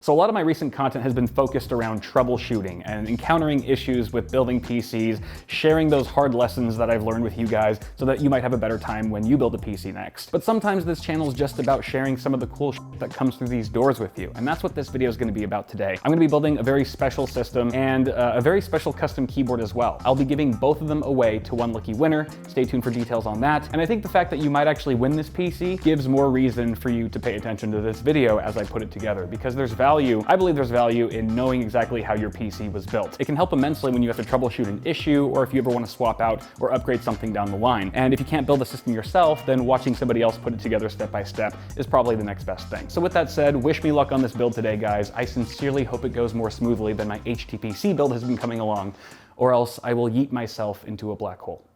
So a lot of my recent content has been focused around troubleshooting and encountering issues with building PCs, sharing those hard lessons that I've learned with you guys so that you might have a better time when you build a PC next. But sometimes this channel is just about sharing some of the cool shit that comes through these doors with you. And that's what this video is going to be about today. I'm going to be building a very special system and a very special custom keyboard as well. I'll be giving both of them away to one lucky winner. Stay tuned for details on that. And I think the fact that you might actually win this PC gives more reason for you to pay attention to this video as I put it together, because there's I believe there's value in knowing exactly how your PC was built. It can help immensely when you have to troubleshoot an issue or if you ever want to swap out or upgrade something down the line. And if you can't build a system yourself, then watching somebody else put it together step by step is probably the next best thing. So with that said, wish me luck on this build today, guys. I sincerely hope it goes more smoothly than my HTPC build has been coming along, or else I will yeet myself into a black hole.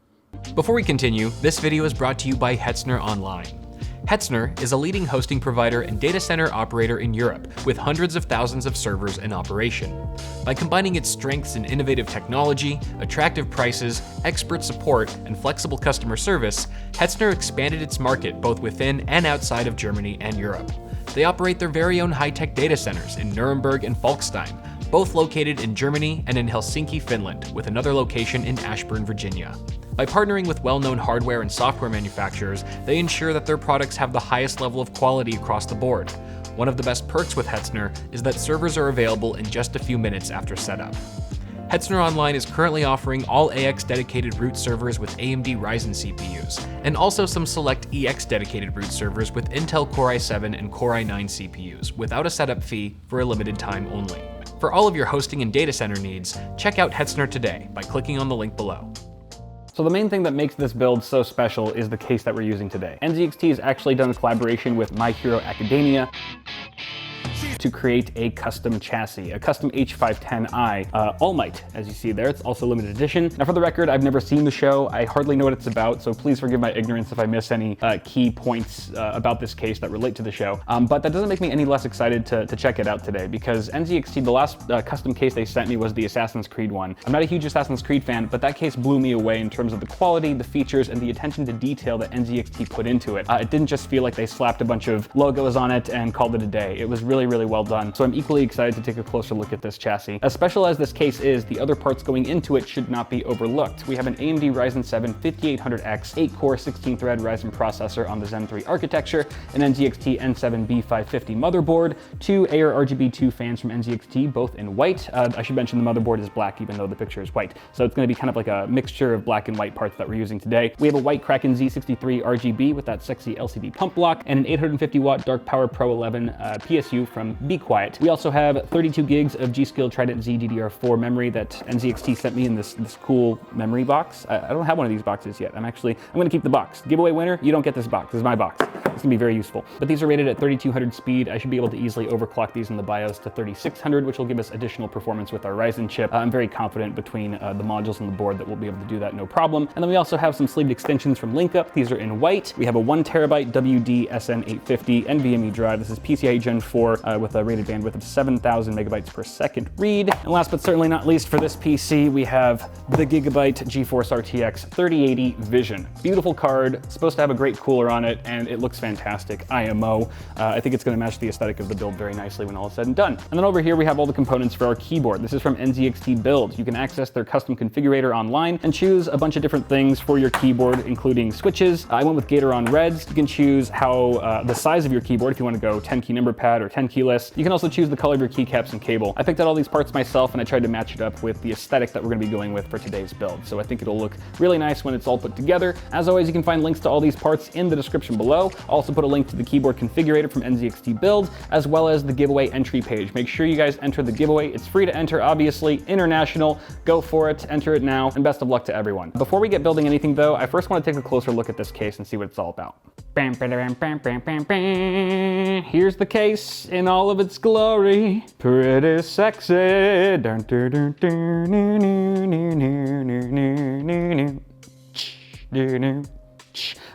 Before we continue, this video is brought to you by Hetzner Online. Hetzner is a leading hosting provider and data center operator in Europe with hundreds of thousands of servers in operation. By combining its strengths in innovative technology, attractive prices, expert support, and flexible customer service, Hetzner expanded its market both within and outside of Germany and Europe. They operate their very own high-tech data centers in Nuremberg and Falkstein, both located in Germany and in Helsinki, Finland, with another location in Ashburn, Virginia. By partnering with well-known hardware and software manufacturers, they ensure that their products have the highest level of quality across the board. One of the best perks with Hetzner is that servers are available in just a few minutes after setup. Hetzner Online is currently offering all AX dedicated root servers with AMD Ryzen CPUs, and also some select EX dedicated root servers with Intel Core i7 and Core i9 CPUs, without a setup fee for a limited time only. For all of your hosting and data center needs, check out Hetzner today by clicking on the link below. So the main thing that makes this build so special is the case that we're using today. NZXT has actually done a collaboration with My Hero Academia to create a custom chassis, a custom H510i All Might, as you see there. It's also limited edition. Now, for the record, I've never seen the show. I hardly know what it's about, so please forgive my ignorance if I miss any key points about this case that relate to the show. But that doesn't make me any less excited to check it out today, because NZXT, the last custom case they sent me was the Assassin's Creed one. I'm not a huge Assassin's Creed fan, but that case blew me away in terms of the quality, the features, and the attention to detail that NZXT put into it. It didn't just feel like they slapped a bunch of logos on it and called it a day. It was really, really well done. So I'm equally excited to take a closer look at this chassis. As special as this case is, the other parts going into it should not be overlooked. We have an AMD Ryzen 7 5800X 8-core 16-thread Ryzen processor on the Zen 3 architecture, an NZXT N7 B550 motherboard, two AR-RGB2 fans from NZXT, both in white. I should mention the motherboard is black, even though the picture is white. So it's going to be kind of like a mixture of black and white parts that we're using today. We have a white Kraken Z63 RGB with that sexy LCD pump block, and an 850 watt Dark Power Pro 11 PSU from Be Quiet. We also have 32 gigs of G.Skill Trident Z DDR4 memory that NZXT sent me in this cool memory box. I don't have one of these boxes yet. I'm going to keep the box. Giveaway winner, you don't get this box. This is my box. It's gonna be very useful. But these are rated at 3200 speed. I should be able to easily overclock these in the BIOS to 3600, which will give us additional performance with our Ryzen chip. I'm very confident between the modules on the board that we'll be able to do that no problem. And then we also have some sleeved extensions from LinkUp. These are in white. We have a 1 terabyte WD SN850 NVMe drive. This is PCIe Gen 4 with a rated bandwidth of 7,000 megabytes per second read. And last but certainly not least, for this PC, we have the Gigabyte GeForce RTX 3080 Vision. Beautiful card, supposed to have a great cooler on it, and it looks fantastic. IMO. I think it's going to match the aesthetic of the build very nicely when all is said and done. And then over here we have all the components for our keyboard. This is from NZXT Build. You can access their custom configurator online and choose a bunch of different things for your keyboard, including switches. I went with Gatoron Reds. You can choose how the size of your keyboard, if you want to go 10 key number pad or 10 keyless. You can also choose the color of your keycaps and cable. I picked out all these parts myself, and I tried to match it up with the aesthetic that we're going to be going with for today's build. So I think it'll look really nice when it's all put together. As always, you can find links to all these parts in the description below. I'll also put a link to the keyboard configurator from NZXT Build, as well as the giveaway entry page. Make sure you guys enter the giveaway. It's free to enter, obviously, international. Go for it, enter it now, and best of luck to everyone. Before we get building anything though, I first want to take a closer look at this case and see what it's all about. Here's the case in all of its glory. Pretty sexy.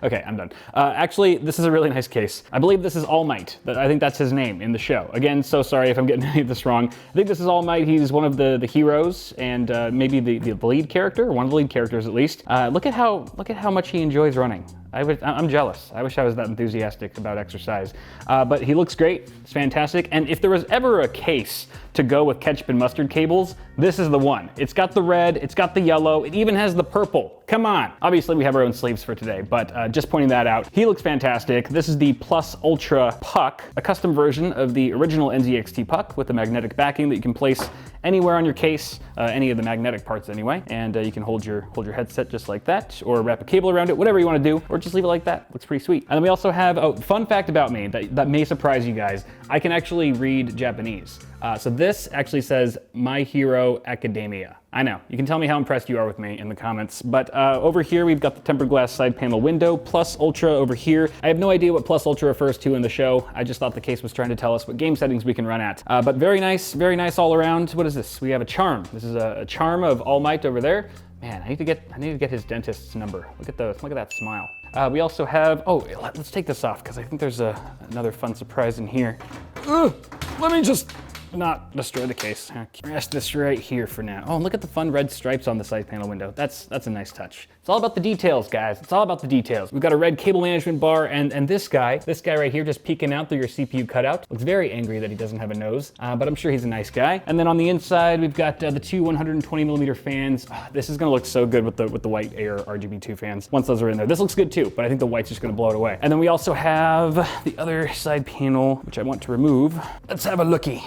Okay, I'm done. Actually, this is a really nice case. I believe this is All Might. I think that's his name in the show. Again, so sorry if I'm getting any of this wrong. I think this is All Might. He's one of the heroes and maybe the lead character, one of the lead characters at least. Look at how much he enjoys running. I'm jealous. I wish I was that enthusiastic about exercise. But he looks great, it's fantastic. And if there was ever a case to go with ketchup and mustard cables, this is the one. It's got the red, it's got the yellow, it even has the purple. Come on. Obviously we have our own sleeves for today, but just pointing that out. He looks fantastic. This is the Plus Ultra puck, a custom version of the original NZXT puck with a magnetic backing that you can place anywhere on your case, any of the magnetic parts anyway, and you can hold your headset just like that, or wrap a cable around it, whatever you want to do, or just leave it like that. Looks pretty sweet. And then we also have a fun fact about me that may surprise you guys. I can actually read Japanese. So this actually says My Hero Academia. I know, you can tell me how impressed you are with me in the comments, but over here we've got the tempered glass side panel window, Plus Ultra over here. I have no idea what Plus Ultra refers to in the show. I just thought the case was trying to tell us what game settings we can run at. But very nice all around. What is this? We have a charm. This is a charm of All Might over there. Man, I need to get his dentist's number. Look at that smile. We also have, let's take this off because I think there's another fun surprise in here. Let me just not destroy the case. Rest this right here for now. Oh, and look at the fun red stripes on the side panel window. That's a nice touch. It's all about the details, guys. It's all about the details. We've got a red cable management bar, and this guy right here just peeking out through your CPU cutout. Looks very angry that he doesn't have a nose, but I'm sure he's a nice guy. And then on the inside, we've got the two 120mm fans. This is gonna look so good with the white Air RGB2 fans once those are in there. This looks good too, but I think the white's just gonna blow it away. And then we also have the other side panel, which I want to remove. Let's have a looky.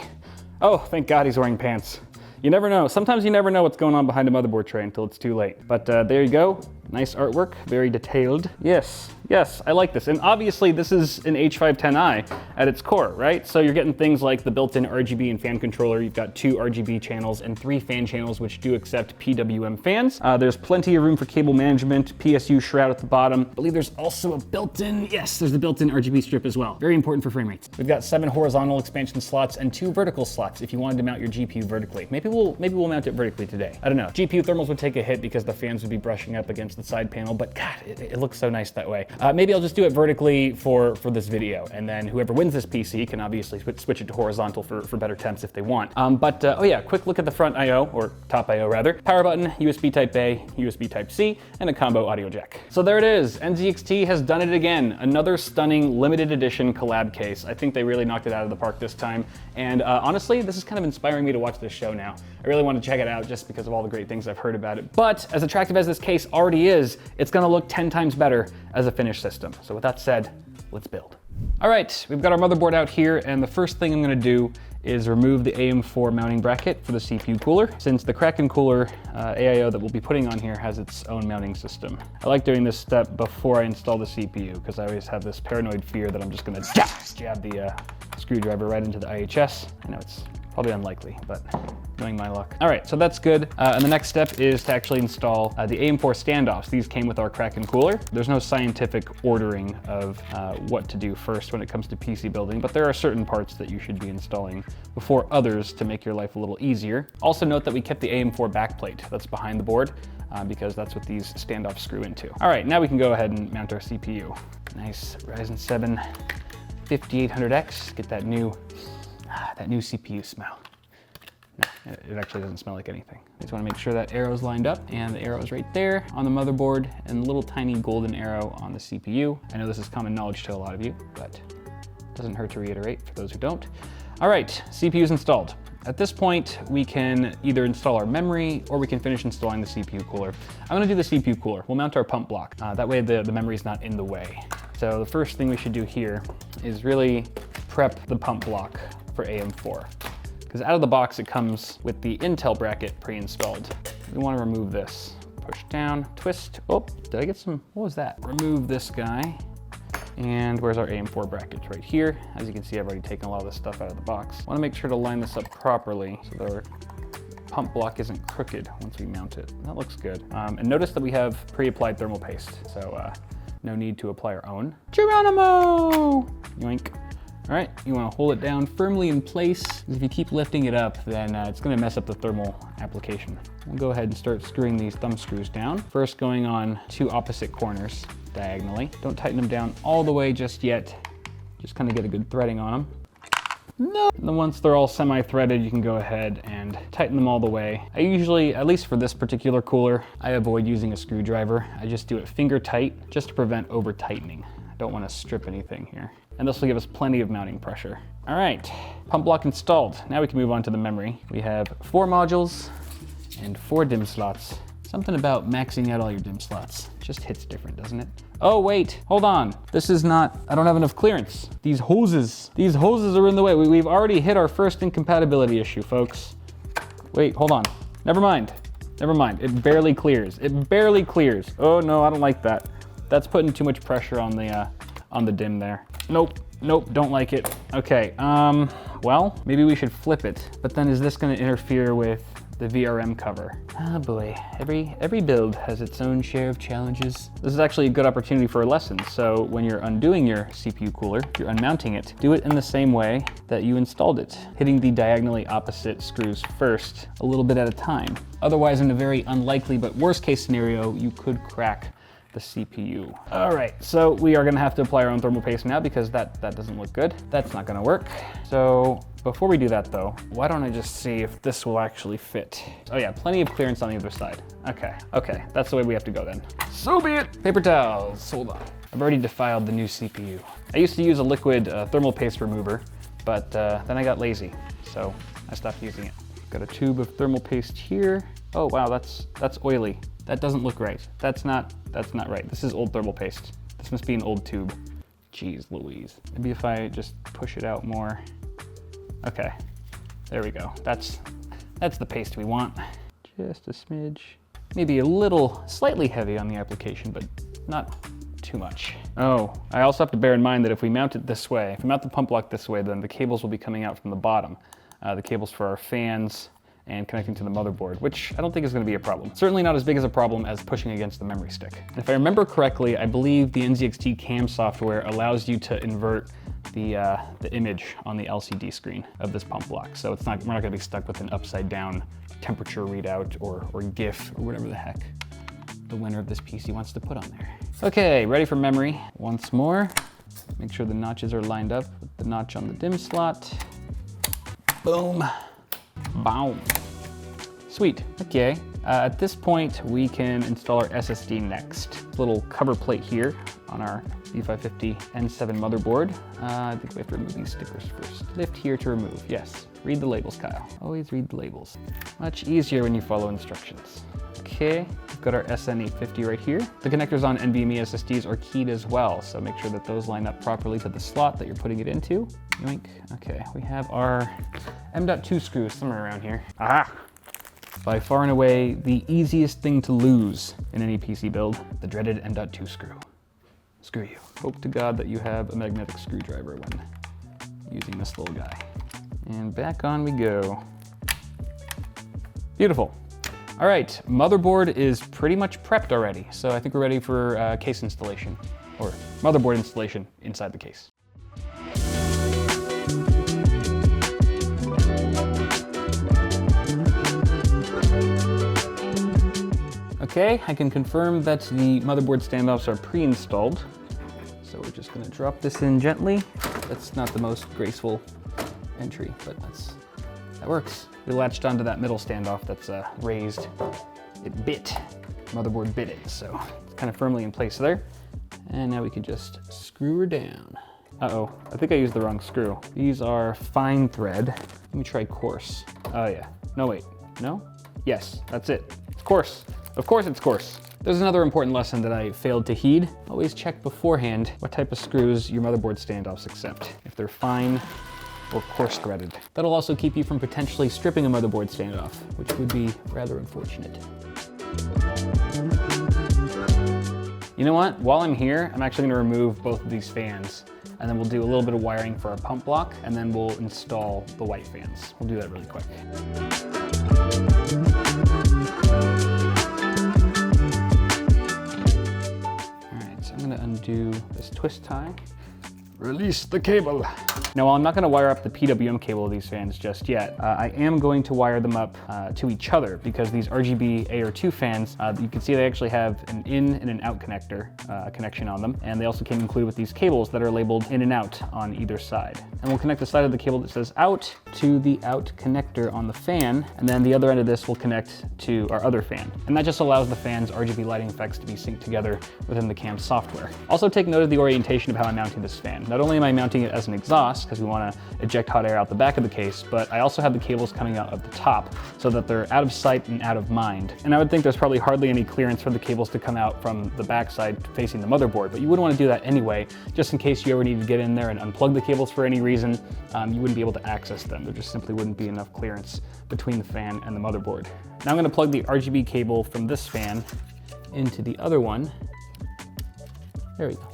Oh, thank God he's wearing pants. You never know. Sometimes you never know what's going on behind a motherboard tray until it's too late. But there you go. Nice artwork, very detailed. Yes, I like this. And obviously this is an H510i at its core, right? So you're getting things like the built-in RGB and fan controller. You've got 2 RGB channels and 3 fan channels, which do accept PWM fans. There's plenty of room for cable management, PSU shroud at the bottom. I believe there's also a built-in, yes, there's the built-in RGB strip as well. Very important for frame rates. We've got 7 horizontal expansion slots and 2 vertical slots if you wanted to mount your GPU vertically. Maybe we'll mount it vertically today. I don't know. GPU thermals would take a hit because the fans would be brushing up against the side panel, but God, it looks so nice that way. Maybe I'll just do it vertically for this video, and then whoever wins this PC can obviously switch it to horizontal for better temps if they want. Oh yeah, quick look at the front I/O, or top I/O rather. Power button, USB Type A, USB Type C, and a combo audio jack. So there it is. NZXT has done it again. Another stunning limited edition collab case. I think they really knocked it out of the park this time. And honestly, this is kind of inspiring me to watch this show now. I really want to check it out just because of all the great things I've heard about it. But as attractive as this case already is, it's gonna look 10 times better as a finished system. So with that said, let's build. All right, we've got our motherboard out here, and the first thing I'm gonna do is remove the AM4 mounting bracket for the CPU cooler, since the Kraken cooler AIO that we'll be putting on here has its own mounting system. I like doing this step before I install the CPU, because I always have this paranoid fear that I'm just gonna jab the screwdriver right into the IHS. I know it's probably unlikely, but knowing my luck. All right, so that's good. And the next step is to actually install the Am4 Standoffs. These came with our Kraken cooler. There's no scientific ordering of what to do first when it comes to PC building, but there are certain parts that you should be installing before others to make your life a little easier. Also note that we kept the Am4 backplate that's behind the board because that's what these standoffs screw into. All right, now we can go ahead and mount our CPU. Nice Ryzen 7 5800X. Get that new CPU smell. No, it actually doesn't smell like anything. I just want to make sure that arrow's lined up, and the arrow's right there on the motherboard, and the little tiny golden arrow on the CPU. I know this is common knowledge to a lot of you, but it doesn't hurt to reiterate for those who don't. All right, CPU's installed. At this point, we can either install our memory or we can finish installing the CPU cooler. I'm gonna do the CPU cooler. We'll mount our pump block. That way the memory's not in the way. So the first thing we should do here is really prep the pump block for AM4. Because out of the box, it comes with the Intel bracket pre-installed. We want to remove this. Push down, twist. Oh, did I get some, what was that? Remove this guy. And where's our AM4 brackets? Right here. As you can see, I've already taken a lot of this stuff out of the box. Want to make sure to line this up properly so that our pump block isn't crooked once we mount it. That looks good. And notice that we have pre-applied thermal paste, so no need to apply our own. Geronimo! Yoink. All right, you want to hold it down firmly in place, because if you keep lifting it up, then it's going to mess up the thermal application. We'll go ahead and start screwing these thumb screws down. First going on 2 opposite corners diagonally. Don't tighten them down all the way just yet. Just kind of get a good threading on them. No. And then once they're all semi-threaded, you can go ahead and tighten them all the way. I usually, at least for this particular cooler, I avoid using a screwdriver. I just do it finger tight just to prevent over tightening. I don't want to strip anything here. And this will give us plenty of mounting pressure. All right, pump block installed. Now we can move on to the memory. We have 4 modules and 4 DIMM slots. Something about maxing out all your DIMM slots just hits different, doesn't it? Oh wait, hold on. This is not, I don't have enough clearance. These hoses are in the way. We've already hit our first incompatibility issue, folks. Wait, hold on. Never mind. It barely clears. Oh no, I don't like that. That's putting too much pressure on the DIMM there. Nope, don't like it. Okay, well, maybe we should flip it, but then is this gonna interfere with the VRM cover? Oh boy, every build has its own share of challenges. This is actually a good opportunity for a lesson. So when you're undoing your CPU cooler, if you're unmounting it, do it in the same way that you installed it, hitting the diagonally opposite screws first, a little bit at a time. Otherwise, in a very unlikely but worst case scenario, you could crack the CPU. All right, so we are gonna have to apply our own thermal paste now because that doesn't look good. That's not gonna work. So before we do that though, why don't I just see if this will actually fit? Oh yeah, plenty of clearance on the other side. Okay, that's the way we have to go then. So be it. Paper towels, hold on. I've already defiled the new CPU. I used to use a liquid thermal paste remover, but then I got lazy, so I stopped using it. Got a tube of thermal paste here. Oh wow, that's oily. That doesn't look right. That's not right. This is old thermal paste. This must be an old tube. Jeez Louise. Maybe if I just push it out more. Okay, there we go. That's the paste we want. Just a smidge. Maybe a little, slightly heavy on the application, but not too much. Oh, I also have to bear in mind that if we mount it this way, if we mount the pump block this way, then the cables will be coming out from the bottom. The cables for our fans, and connecting to the motherboard, which I don't think is going to be a problem. Certainly not as big as a problem as pushing against the memory stick. And if I remember correctly, I believe the NZXT CAM software allows you to invert the image on the LCD screen of this pump block. So we're not going to be stuck with an upside down temperature readout or GIF or whatever the heck the winner of this PC wants to put on there. Okay, ready for memory. Once more, make sure the notches are lined up with the notch on the DIMM slot. Boom. Boom. Sweet, okay. At this point, we can install our SSD next. Little cover plate here on our B550 N7 motherboard. I think we have to remove these stickers first. Lift here to remove, yes. Read the labels, Kyle. Always read the labels. Much easier when you follow instructions. Okay, we've got our SN850 right here. The connectors on NVMe SSDs are keyed as well, so make sure that those line up properly to the slot that you're putting it into. Yoink. Okay, we have our M.2 screw somewhere around here. Aha! By far and away, the easiest thing to lose in any PC build, the dreaded M.2 screw. Screw you. Hope to God that you have a magnetic screwdriver when using this little guy. And back on we go. Beautiful. All right, motherboard is pretty much prepped already, so I think we're ready for case installation, or motherboard installation inside the case. Okay, I can confirm that the motherboard standoffs are pre-installed. So we're just gonna drop this in gently. That's not the most graceful entry, but that works. We latched onto that middle standoff that's raised. It bit, motherboard bit it, so it's kind of firmly in place there. And now we can just screw her down. Uh-oh, I think I used the wrong screw. These are fine thread. Let me try coarse. Oh yeah, no wait, no? Yes, that's it, it's coarse. Of course it's coarse. There's another important lesson that I failed to heed. Always check beforehand what type of screws your motherboard standoffs accept, if they're fine or coarse threaded. That'll also keep you from potentially stripping a motherboard standoff, which would be rather unfortunate. You know what? While I'm here, I'm actually gonna remove both of these fans, and then we'll do a little bit of wiring for our pump block, and then we'll install the white fans. We'll do that really quick. I'm gonna undo this twist tie Release the cable. Now, while I'm not gonna wire up the PWM cable of these fans just yet, I am going to wire them up to each other, because these RGB AR2 fans, you can see they actually have an in and an out connector connection on them. And they also came included with these cables that are labeled in and out on either side. And we'll connect the side of the cable that says out to the out connector on the fan. And then the other end of this will connect to our other fan. And that just allows the fan's RGB lighting effects to be synced together within the cam software. Also take note of the orientation of how I'm mounting this fan. Not only am I mounting it as an exhaust, because we want to eject hot air out the back of the case, but I also have the cables coming out of the top so that they're out of sight and out of mind. And I would think there's probably hardly any clearance for the cables to come out from the back side facing the motherboard, but you wouldn't want to do that anyway, just in case you ever need to get in there and unplug the cables for any reason. You wouldn't be able to access them. There just simply wouldn't be enough clearance between the fan and the motherboard. Now I'm going to plug the RGB cable from this fan into the other one. There we go.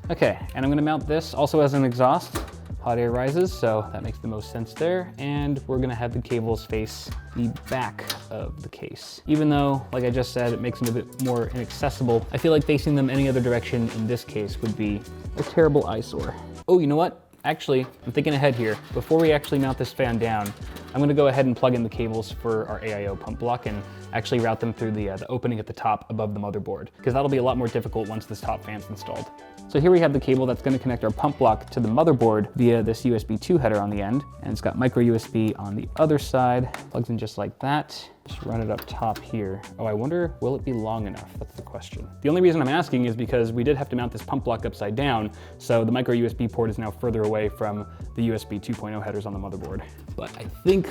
Okay, and I'm going to mount this also as an exhaust. Hot air rises, so that makes the most sense there. And we're gonna have the cables face the back of the case. Even though, like I just said, it makes them a bit more inaccessible, I feel like facing them any other direction in this case would be a terrible eyesore. Oh, you know what? Actually, I'm thinking ahead here. Before we actually mount this fan down, I'm gonna go ahead and plug in the cables for our AIO pump block and actually route them through the opening at the top above the motherboard, because that'll be a lot more difficult once this top fan's installed. So here we have the cable that's going to connect our pump block to the motherboard via this USB 2 header on the end, and it's got micro USB on the other side. Plugs in just like that. Just run it up top here. Oh, I wonder, will it be long enough? That's the question. The only reason I'm asking is because we did have to mount this pump block upside down, so the micro USB port is now further away from the USB 2.0 headers on the motherboard. But I think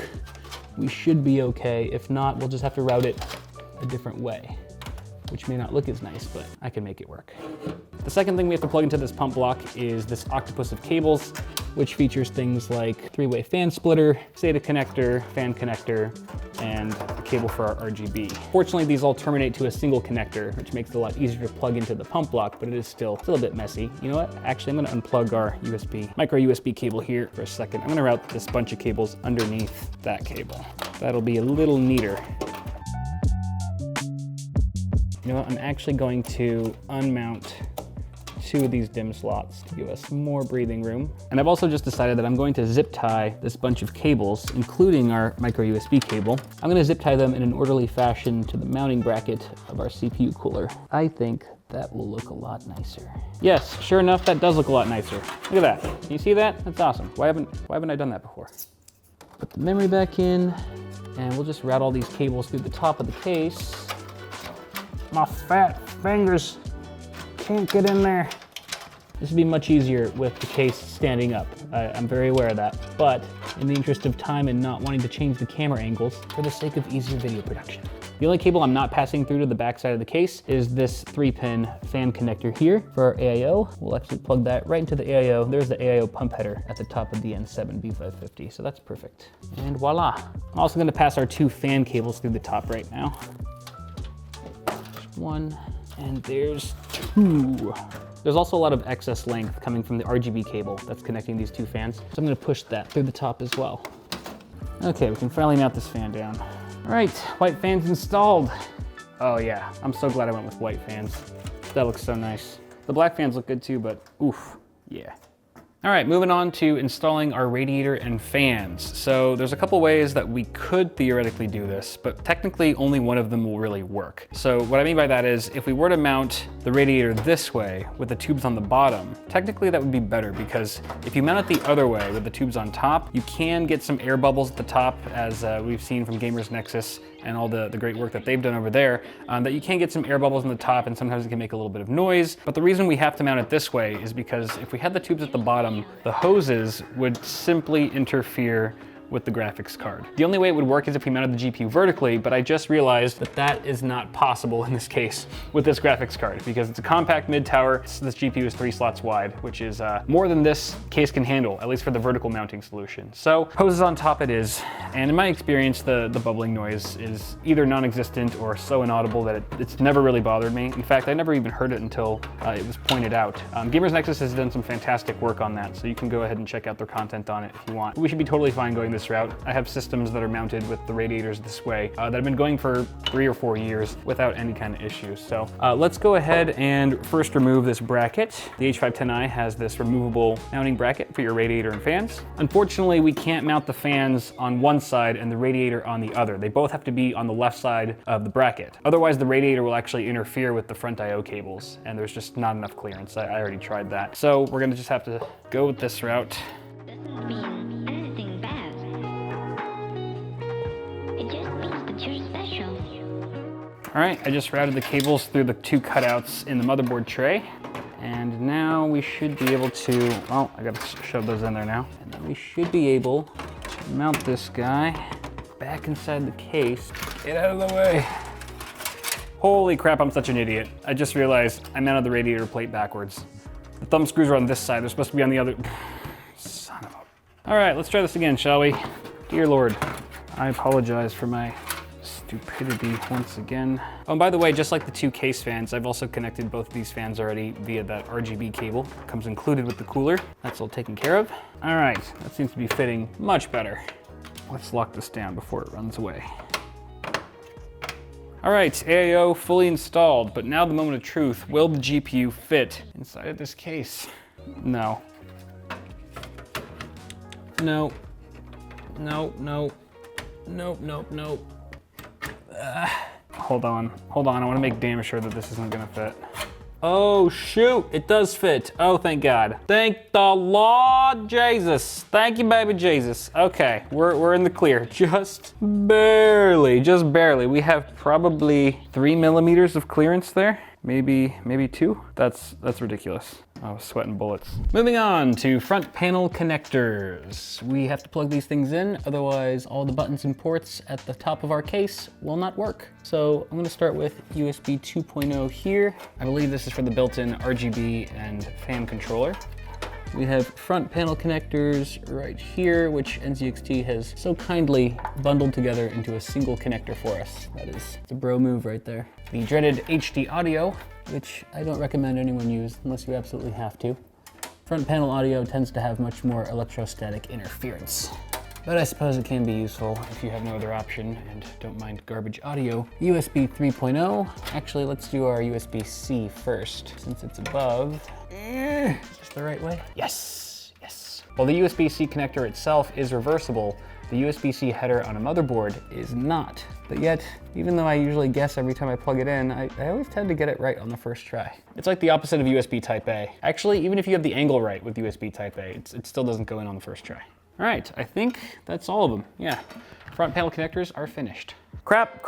we should be okay. If not, we'll just have to route it a different way, which may not look as nice, but I can make it work. The second thing we have to plug into this pump block is this octopus of cables, which features things like 3-way fan splitter, SATA connector, fan connector, and a cable for our RGB. Fortunately, these all terminate to a single connector, which makes it a lot easier to plug into the pump block, but it is still a bit messy. You know what? Actually, I'm gonna unplug our micro USB cable here for a second. I'm gonna route this bunch of cables underneath that cable. That'll be a little neater. You know what? I'm actually going to unmount 2 of these DIMM slots to give us more breathing room. And I've also just decided that I'm going to zip tie this bunch of cables, including our micro USB cable. I'm going to zip tie them in an orderly fashion to the mounting bracket of our CPU cooler. I think that will look a lot nicer. Yes, sure enough, that does look a lot nicer. Look at that. Can you see that? That's awesome. Why haven't I done that before? Put the memory back in, and we'll just route all these cables through the top of the case. My fat fingers can't get in there. This would be much easier with the case standing up. I'm very aware of that, but in the interest of time and not wanting to change the camera angles, for the sake of easier video production. The only cable I'm not passing through to the back side of the case is this 3-pin fan connector here for our AIO. We'll actually plug that right into the AIO. There's the AIO pump header at the top of the N7 B550, so that's perfect. And voila. I'm also gonna pass our 2 fan cables through the top right now. There's 1, and there's 2. There's also a lot of excess length coming from the RGB cable that's connecting these 2 fans. So I'm gonna push that through the top as well. Okay, we can finally mount this fan down. All right, white fans installed. Oh yeah, I'm so glad I went with white fans. That looks so nice. The black fans look good too, but oof, yeah. All right, moving on to installing our radiator and fans. So there's a couple ways that we could theoretically do this, but technically only one of them will really work. So what I mean by that is if we were to mount the radiator this way with the tubes on the bottom, technically that would be better, because if you mount it the other way with the tubes on top, you can get some air bubbles at the top, as we've seen from Gamers Nexus and all the great work that they've done over there, that you can get some air bubbles on the top, and sometimes it can make a little bit of noise. But the reason we have to mount it this way is because if we had the tubes at the bottom, the hoses would simply interfere with the graphics card. The only way it would work is if we mounted the GPU vertically, but I just realized that that is not possible in this case with this graphics card, because it's a compact mid-tower. This GPU is 3 slots wide, which is more than this case can handle, at least for the vertical mounting solution. So hoses on top it is. And in my experience, the bubbling noise is either non-existent or so inaudible that it's never really bothered me. In fact, I never even heard it until it was pointed out. Gamers Nexus has done some fantastic work on that, so you can go ahead and check out their content on it if you want. We should be totally fine going this route. I have systems that are mounted with the radiators this way that have been going for 3 or 4 years without any kind of issues. So let's go ahead and first remove this bracket. The H510i has this removable mounting bracket for your radiator and fans. Unfortunately, we can't mount the fans on one side and the radiator on the other. They both have to be on the left side of the bracket. Otherwise, the radiator will actually interfere with the front I/O cables, and there's just not enough clearance. I already tried that. So we're gonna just have to go with this route. Doesn't mean anything bad. It just means that you're special. All right, I just routed the cables through the 2 cutouts in the motherboard tray. And now we should be able to, well, I gotta shove those in there now. And then we should be able to mount this guy back inside the case. Get out of the way. Holy crap, I'm such an idiot. I just realized I mounted the radiator plate backwards. The thumb screws are on this side, they're supposed to be on the other. Son of a. All right, let's try this again, shall we? Dear Lord, I apologize for my stupidity once again. Oh, and by the way, just like the 2 case fans, I've also connected both of these fans already via that RGB cable. Comes included with the cooler. That's all taken care of. All right, that seems to be fitting much better. Let's lock this down before it runs away. All right, AIO fully installed, but now the moment of truth. Will the GPU fit inside of this case? No. No. No, no. Nope, nope, nope. Hold on, I wanna make damn sure that this isn't gonna fit. Oh shoot, it does fit. Oh, thank God. Thank the Lord Jesus. Thank you, baby Jesus. Okay, we're in the clear. Just barely. We have probably 3 millimeters of clearance there. Maybe 2. That's ridiculous. I was sweating bullets. Moving on to front panel connectors. We have to plug these things in, otherwise all the buttons and ports at the top of our case will not work. So I'm gonna start with USB 2.0 here. I believe this is for the built-in RGB and fan controller. We have front panel connectors right here, which NZXT has so kindly bundled together into a single connector for us. That is the bro move right there. The dreaded HD audio, which I don't recommend anyone use unless you absolutely have to. Front panel audio tends to have much more electrostatic interference, but I suppose it can be useful if you have no other option and don't mind garbage audio. USB 3.0. Actually, let's do our USB-C first, since it's above. Is this the right way? Yes, yes. While the USB-C connector itself is reversible, the USB-C header on a motherboard is not. But yet, even though I usually guess every time I plug it in, I always tend to get it right on the first try. It's like the opposite of USB Type-A. Actually, even if you have the angle right with USB Type-A, it still doesn't go in on the first try. All right, I think that's all of them. Yeah, front panel connectors are finished. Crap.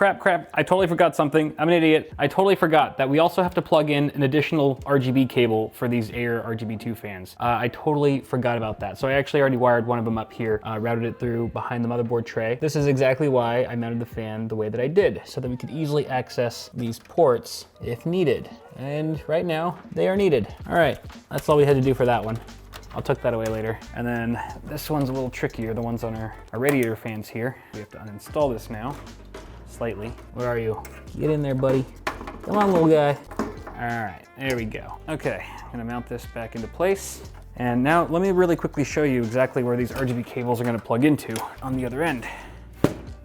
I totally forgot something. I'm an idiot. I totally forgot that we also have to plug in an additional RGB cable for these Air RGB2 fans. I totally forgot about that. So I actually already wired one of them up here, routed it through behind the motherboard tray. This is exactly why I mounted the fan the way that I did, so that we could easily access these ports if needed. And right now, they are needed. All right, that's all we had to do for that one. I'll tuck that away later. And then this one's a little trickier, the ones on our radiator fans here. We have to uninstall this now, slightly. Where are you? Get in there, buddy. Come on, little guy. All right, there we go. Okay, I'm gonna mount this back into place. And now let me really quickly show you exactly where these RGB cables are gonna plug into on the other end.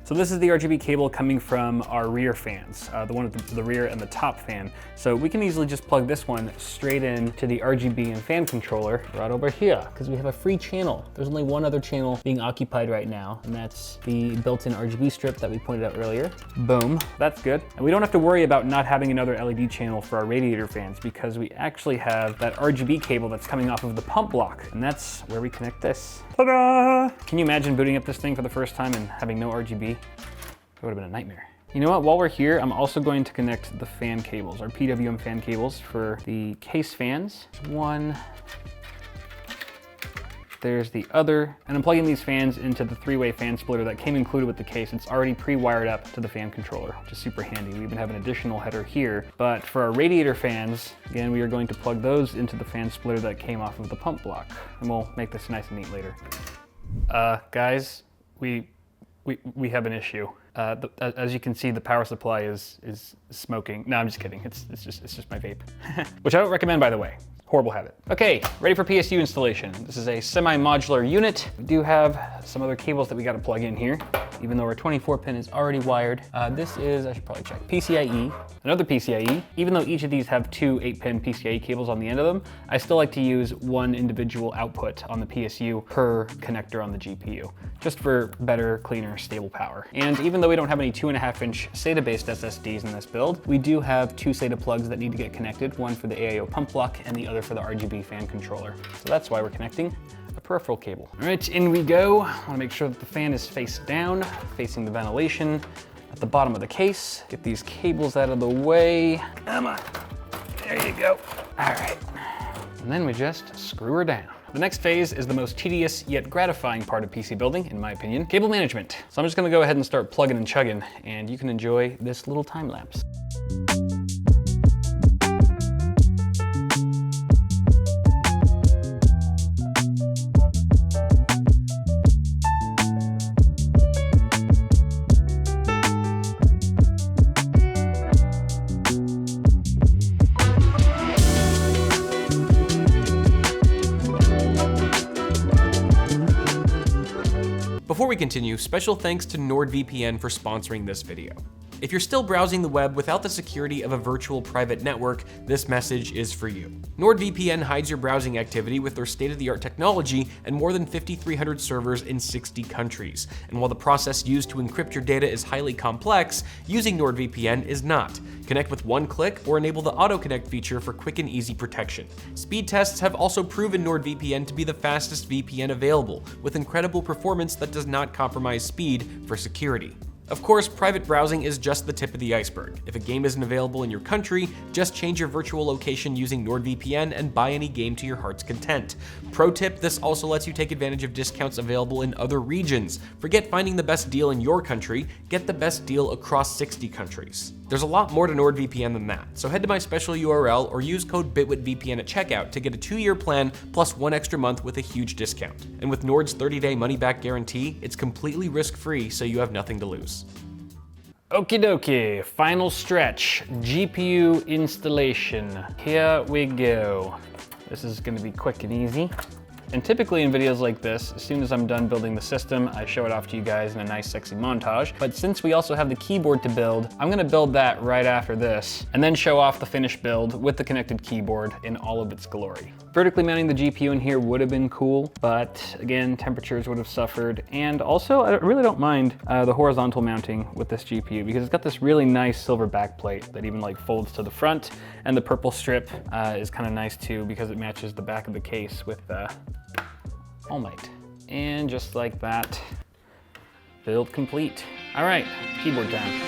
So this is the RGB cable coming from our rear fans, the one at the rear and the top fan. So we can easily just plug this one straight in to the RGB and fan controller right over here, because we have a free channel. There's only one other channel being occupied right now, and that's the built-in RGB strip that we pointed out earlier. Boom, that's good. And we don't have to worry about not having another LED channel for our radiator fans, because we actually have that RGB cable that's coming off of the pump block, and that's where we connect this. Ta-da! Can you imagine booting up this thing for the first time and having no RGB? It would have been a nightmare. You know what, while we're here, I'm also going to connect the fan cables, our PWM fan cables for the case fans. One, there's the other, and I'm plugging these fans into the 3-way fan splitter that came included with the case. It's already pre-wired up to the fan controller, which is super handy. We even have an additional header here, but for our radiator fans, again, we are going to plug those into the fan splitter that came off of the pump block, and we'll make this nice and neat later. Guys, we we have an issue. As you can see, the power supply is smoking. No, I'm just kidding. It's just my vape, which I don't recommend, by the way. Horrible habit. Okay, ready for PSU installation. This is a semi-modular unit. We do have some other cables that we got to plug in here, even though our 24 pin is already wired. This is, I should probably check, PCIe, another PCIe. Even though each of these have two 8-pin PCIe cables on the end of them, I still like to use one individual output on the PSU per connector on the GPU, just for better, cleaner, stable power. And even though we don't have any 2.5-inch SATA-based SSDs in this build, we do have two SATA plugs that need to get connected, one for the AIO pump block and the other for the RGB fan controller. So that's why we're connecting a peripheral cable. All right, in we go. I wanna make sure that the fan is face down, facing the ventilation at the bottom of the case. Get these cables out of the way. Come on, there you go. All right, and then we just screw her down. The next phase is the most tedious yet gratifying part of PC building, in my opinion, cable management. So I'm just gonna go ahead and start plugging and chugging, and you can enjoy this little time lapse. Before we continue, special thanks to NordVPN for sponsoring this video. If you're still browsing the web without the security of a virtual private network, this message is for you. NordVPN hides your browsing activity with their state-of-the-art technology and more than 5,300 servers in 60 countries. And while the process used to encrypt your data is highly complex, using NordVPN is not. Connect with one click or enable the auto-connect feature for quick and easy protection. Speed tests have also proven NordVPN to be the fastest VPN available, with incredible performance that does not compromise speed for security. Of course, private browsing is just the tip of the iceberg. If a game isn't available in your country, just change your virtual location using NordVPN and buy any game to your heart's content. Pro tip, this also lets you take advantage of discounts available in other regions. Forget finding the best deal in your country, get the best deal across 60 countries. There's a lot more to NordVPN than that, so head to my special URL or use code BITWIT.TECH at checkout to get a 2-year plan plus 1 extra month with a huge discount. And with Nord's 30-day money-back guarantee, it's completely risk-free, so you have nothing to lose. Okie dokie, final stretch, GPU installation. Here we go. This is gonna be quick and easy. And typically in videos like this, as soon as I'm done building the system, I show it off to you guys in a nice sexy montage. But since we also have the keyboard to build, I'm gonna build that right after this, and then show off the finished build with the connected keyboard in all of its glory. Vertically mounting the GPU in here would have been cool, but again, temperatures would have suffered. And also, I really don't mind the horizontal mounting with this GPU because it's got this really nice silver backplate that even like folds to the front, and the purple strip is kind of nice too because it matches the back of the case with All Might. And just like that, build complete. All right, keyboard time.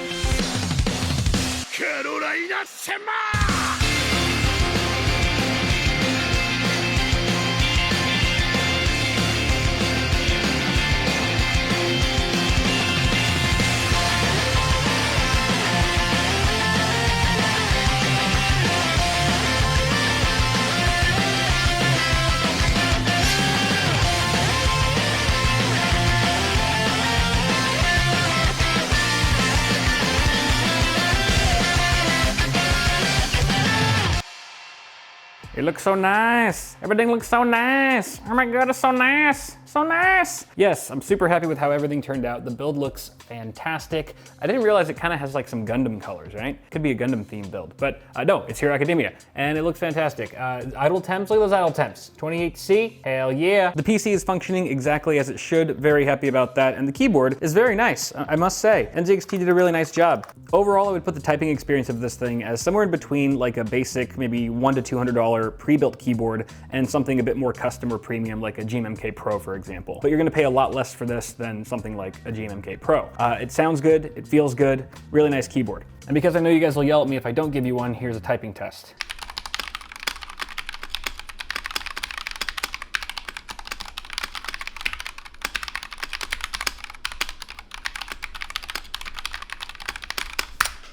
It looks so nice. Everything looks so nice. Oh my God, it's so nice. So nice. Yes, I'm super happy with how everything turned out. The build looks fantastic. I didn't realize it kind of has like some Gundam colors, right? Could be a Gundam themed build, but no, it's Hero Academia and it looks fantastic. Idle temps, look at those idle temps. 28C, hell yeah. The PC is functioning exactly as it should. Very happy about that. And the keyboard is very nice, I must say. NZXT did a really nice job. Overall, I would put the typing experience of this thing as somewhere in between like a basic, maybe $100 to $200 pre-built keyboard and something a bit more custom or premium like a GMMK Pro, for example. But you're gonna pay a lot less for this than something like a GMMK Pro. It sounds good, it feels good, really nice keyboard. And because I know you guys will yell at me if I don't give you one, here's a typing test.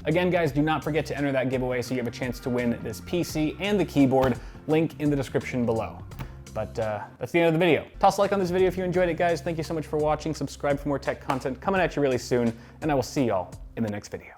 Again, guys, do not forget to enter that giveaway so you have a chance to win this PC and the keyboard. Link in the description below. But that's the end of the video. Toss a like on this video if you enjoyed it, guys. Thank you so much for watching. Subscribe for more tech content coming at you really soon, and I will see y'all in the next video.